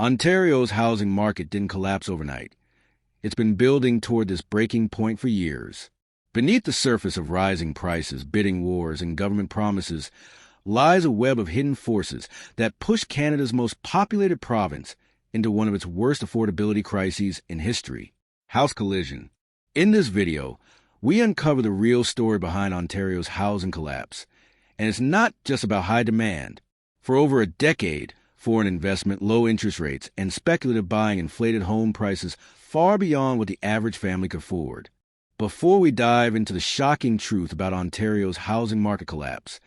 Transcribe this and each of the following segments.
Ontario's housing market didn't collapse overnight. It's been building toward this breaking point for years. Beneath the surface of rising prices, bidding wars, and government promises lies a web of hidden forces that pushed Canada's most populated province into one of its worst affordability crises in history: house collision. In this video, we uncover the real story behind Ontario's housing collapse. And it's not just about high demand. For over a decade, foreign investment, low interest rates, and speculative buying inflated home prices far beyond what the average family could afford. Before we dive into the shocking truth about Ontario's housing market collapse,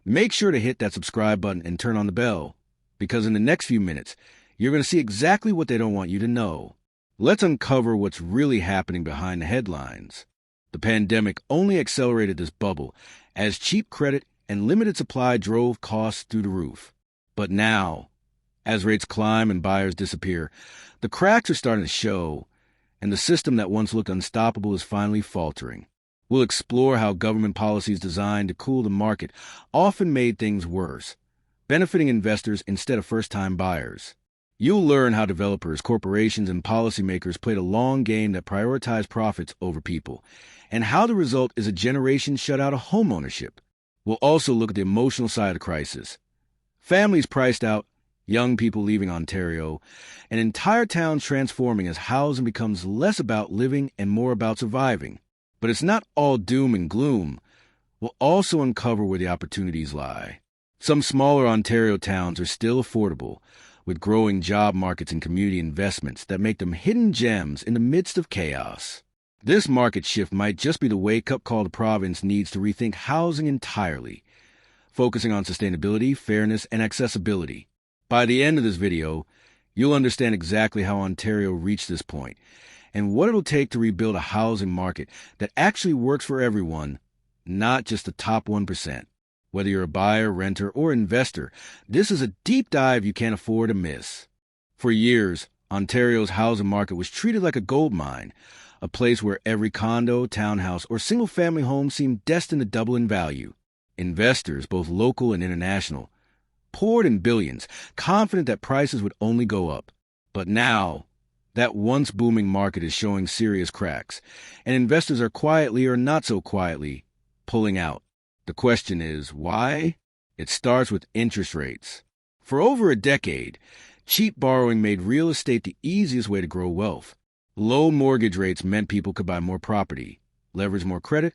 make sure to hit that subscribe button and turn on the bell, because in the next few minutes, you're going to see exactly what they don't want you to know. Let's uncover what's really happening behind the headlines. The pandemic only accelerated this bubble as cheap credit and limited supply drove costs through the roof. But now, as rates climb and buyers disappear, the cracks are starting to show, and the system that once looked unstoppable is finally faltering. We'll explore how government policies designed to cool the market often made things worse, benefiting investors instead of first-time buyers. You'll learn how developers, corporations, and policymakers played a long game that prioritized profits over people, and how the result is a generation shut out of homeownership. We'll also look at the emotional side of the crisis. Families priced out, young people leaving Ontario, and entire towns transforming as housing becomes less about living and more about surviving. But it's not all doom and gloom. We'll also uncover where the opportunities lie. Some smaller Ontario towns are still affordable, with growing job markets and community investments that make them hidden gems in the midst of chaos. This market shift might just be the wake-up call the province needs to rethink housing entirely, focusing on sustainability, fairness, and accessibility. By the end of this video, you'll understand exactly how Ontario reached this point and what it'll take to rebuild a housing market that actually works for everyone, not just the top 1%. Whether you're a buyer, renter, or investor, this is a deep dive you can't afford to miss. For years, Ontario's housing market was treated like a gold mine, a place where every condo, townhouse, or single-family home seemed destined to double in value. Investors, both local and international, poured in billions, confident that prices would only go up. But now, that once booming market is showing serious cracks, and investors are quietly or not so quietly pulling out. The question is, why? It starts with interest rates. For over a decade, cheap borrowing made real estate the easiest way to grow wealth. Low mortgage rates meant people could buy more property, leverage more credit,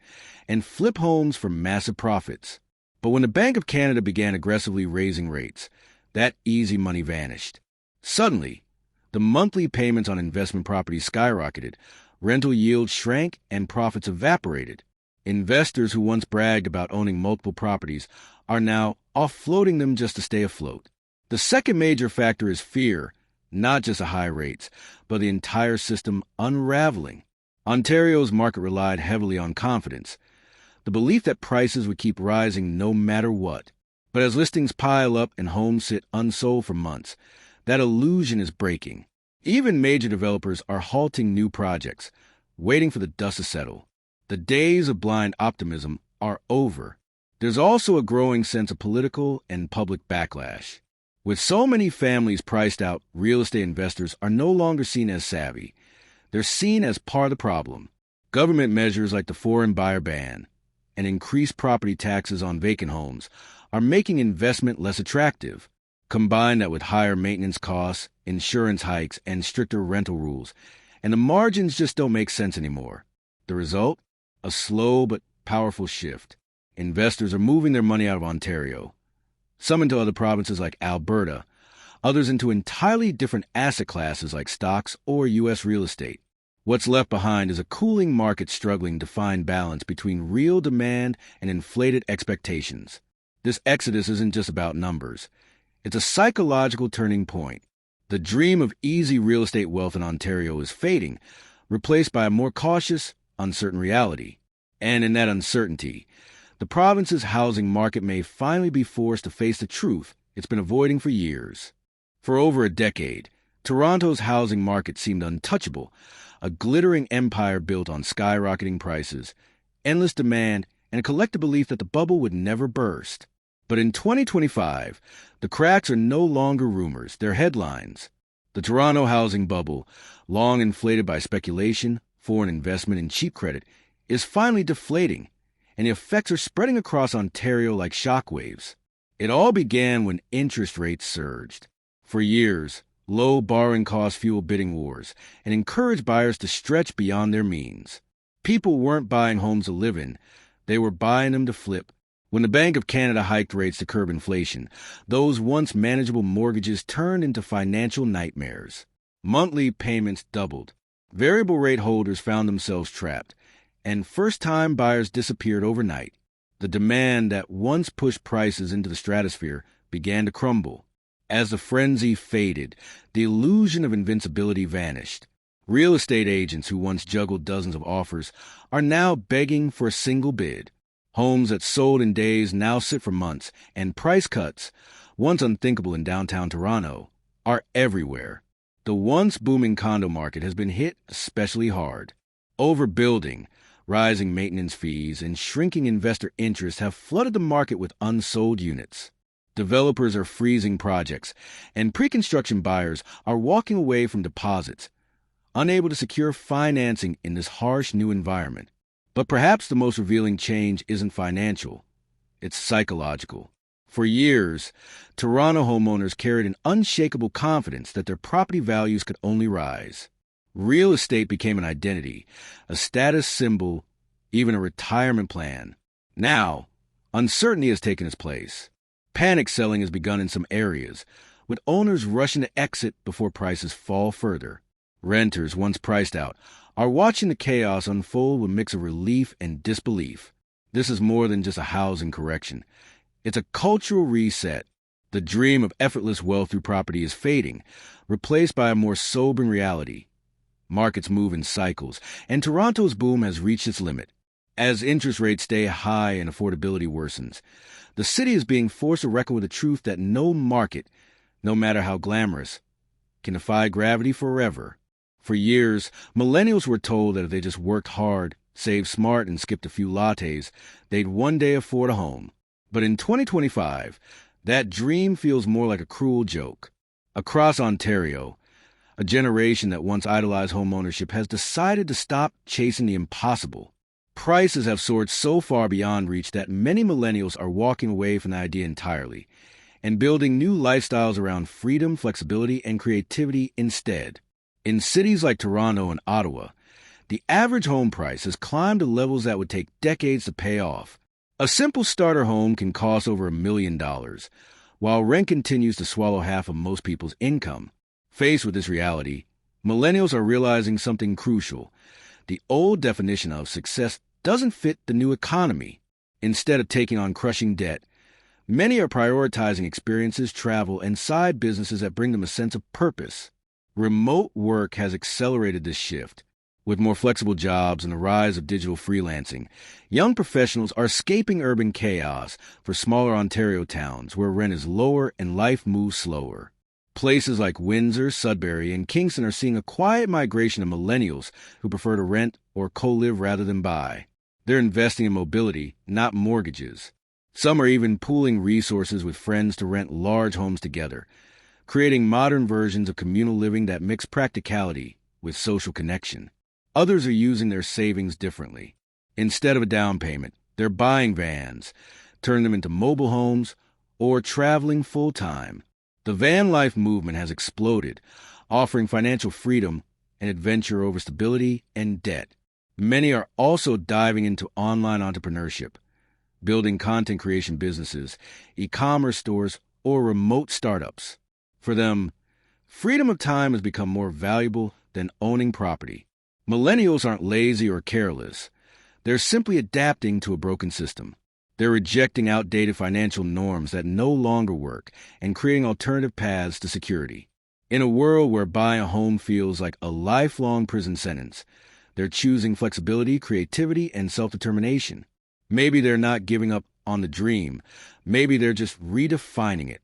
and flip homes for massive profits. But when the Bank of Canada began aggressively raising rates, that easy money vanished. Suddenly, the monthly payments on investment properties skyrocketed, rental yields shrank, and profits evaporated. Investors who once bragged about owning multiple properties are now offloading them just to stay afloat. The second major factor is fear, not just the high rates, but the entire system unraveling. Ontario's market relied heavily on confidence, the belief that prices would keep rising no matter what. But as listings pile up and homes sit unsold for months, that illusion is breaking. Even major developers are halting new projects, waiting for the dust to settle. The days of blind optimism are over. There's also a growing sense of political and public backlash. With so many families priced out, real estate investors are no longer seen as savvy. They're seen as part of the problem. Government measures like the foreign buyer ban and increased property taxes on vacant homes are making investment less attractive. Combine that with higher maintenance costs, insurance hikes, and stricter rental rules, and the margins just don't make sense anymore. The result? A slow but powerful shift. Investors are moving their money out of Ontario, some into other provinces like Alberta, others into entirely different asset classes like stocks or U.S. real estate. What's left behind is a cooling market struggling to find balance between real demand and inflated expectations. This exodus isn't just about numbers. It's a psychological turning point. The dream of easy real estate wealth in Ontario is fading, replaced by a more cautious, uncertain reality. And in that uncertainty, the province's housing market may finally be forced to face the truth it's been avoiding for years. For over a decade, Toronto's housing market seemed untouchable, a glittering empire built on skyrocketing prices, endless demand, and a collective belief that the bubble would never burst. But in 2025, the cracks are no longer rumors, they're headlines. The Toronto housing bubble, long inflated by speculation, foreign investment, and cheap credit, is finally deflating, and the effects are spreading across Ontario like shockwaves. It all began when interest rates surged. For years, low borrowing costs fueled bidding wars and encouraged buyers to stretch beyond their means. People weren't buying homes to live in, they were buying them to flip. When the Bank of Canada hiked rates to curb inflation, those once manageable mortgages turned into financial nightmares. Monthly payments doubled. Variable rate holders found themselves trapped, and first-time buyers disappeared overnight. The demand that once pushed prices into the stratosphere began to crumble. As the frenzy faded, the illusion of invincibility vanished. Real estate agents who once juggled dozens of offers are now begging for a single bid. Homes that sold in days now sit for months, and price cuts, once unthinkable in downtown Toronto, are everywhere. The once booming condo market has been hit especially hard. Overbuilding, rising maintenance fees, and shrinking investor interest have flooded the market with unsold units. Developers are freezing projects, and pre-construction buyers are walking away from deposits, unable to secure financing in this harsh new environment. But perhaps the most revealing change isn't financial. It's psychological. For years, Toronto homeowners carried an unshakable confidence that their property values could only rise. Real estate became an identity, a status symbol, even a retirement plan. Now, uncertainty has taken its place. Panic selling has begun in some areas, with owners rushing to exit before prices fall further. Renters, once priced out, are watching the chaos unfold with a mix of relief and disbelief. This is more than just a housing correction. It's a cultural reset. The dream of effortless wealth through property is fading, replaced by a more sobering reality. Markets move in cycles, and Toronto's boom has reached its limit. As interest rates stay high and affordability worsens, the city is being forced to reckon with the truth that no market, no matter how glamorous, can defy gravity forever. For years, millennials were told that if they just worked hard, saved smart, and skipped a few lattes, they'd one day afford a home. But in 2025, that dream feels more like a cruel joke. Across Ontario, a generation that once idolized homeownership has decided to stop chasing the impossible. Prices have soared so far beyond reach that many millennials are walking away from the idea entirely and building new lifestyles around freedom, flexibility, and creativity instead. In cities like Toronto and Ottawa, the average home price has climbed to levels that would take decades to pay off. A simple starter home can cost over $1 million, while rent continues to swallow half of most people's income. Faced with this reality, millennials are realizing something crucial. The old definition of success doesn't fit the new economy. Instead of taking on crushing debt, many are prioritizing experiences, travel, and side businesses that bring them a sense of purpose. Remote work has accelerated this shift. With more flexible jobs and the rise of digital freelancing, young professionals are escaping urban chaos for smaller Ontario towns where rent is lower and life moves slower. Places like Windsor, Sudbury, and Kingston are seeing a quiet migration of millennials who prefer to rent or co-live rather than buy. They're investing in mobility, not mortgages. Some are even pooling resources with friends to rent large homes together, creating modern versions of communal living that mix practicality with social connection. Others are using their savings differently. Instead of a down payment, they're buying vans, turning them into mobile homes, or traveling full-time. The van life movement has exploded, offering financial freedom and adventure over stability and debt. Many are also diving into online entrepreneurship, building content creation businesses, e-commerce stores, or remote startups. For them, freedom of time has become more valuable than owning property. Millennials aren't lazy or careless. They're simply adapting to a broken system. They're rejecting outdated financial norms that no longer work and creating alternative paths to security. In a world where buying a home feels like a lifelong prison sentence, they're choosing flexibility, creativity, and self-determination. Maybe they're not giving up on the dream. Maybe they're just redefining it.